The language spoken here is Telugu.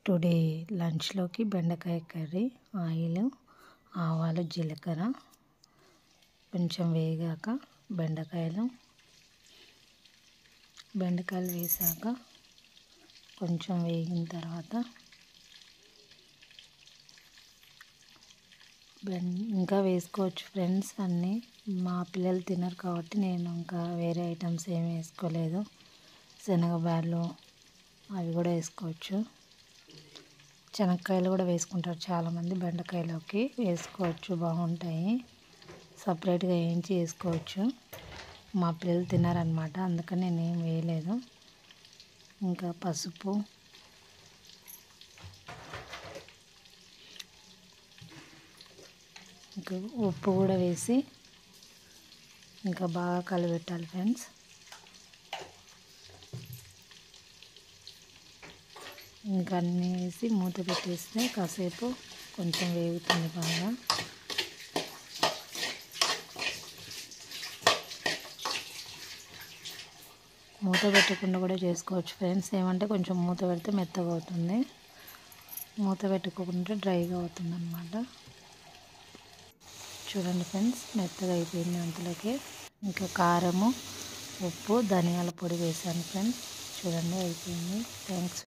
టుడే లంచ్లోకి బెండకాయ కర్రీ, ఆయిల్, ఆవాలు, జీలకర్ర కొంచెం వేగాక బెండకాయలు వేసాక కొంచెం వేగిన తర్వాత ఇంకా వేసుకోవచ్చు ఫ్రెండ్స్. అన్నీ మా పిల్లలు తినరు కాబట్టి నేను ఇంకా వేరే ఐటమ్స్ ఏమి వేసుకోలేదు. శనగబాలు అవి కూడా వేసుకోవచ్చు. శనక్కాయలు కూడా వేసుకుంటారు చాలామంది, బెండకాయలోకి వేసుకోవచ్చు, బాగుంటాయి. సపరేట్గా వేయించి వేసుకోవచ్చు. మా పిల్లలు తినారనమాట, అందుకని నేనేం వేయలేదు. ఇంకా పసుపు, ఇంకా ఉప్పు కూడా వేసి ఇంకా బాగా కలిపెట్టాలి ఫ్రెండ్స్. ఇంకా అన్నీ వేసి మూత పెట్టేస్తే కాసేపు కొంచెం వేగుతుంది బాగా. మూత పెట్టకుండా కూడా చేసుకోవచ్చు ఫ్రెండ్స్. ఏమంటే కొంచెం మూత పెడితే మెత్తగా అవుతుంది, మూత పెట్టుకోకుండా డ్రైగా అవుతుంది అన్నమాట. చూడండి ఫ్రెండ్స్, మెత్తగా అయిపోయింది. అంతలోకి ఇంకా కారము, ఉప్పు, ధనియాల పొడి వేసాను ఫ్రెండ్స్. చూడండి అయిపోయింది. థ్యాంక్స్.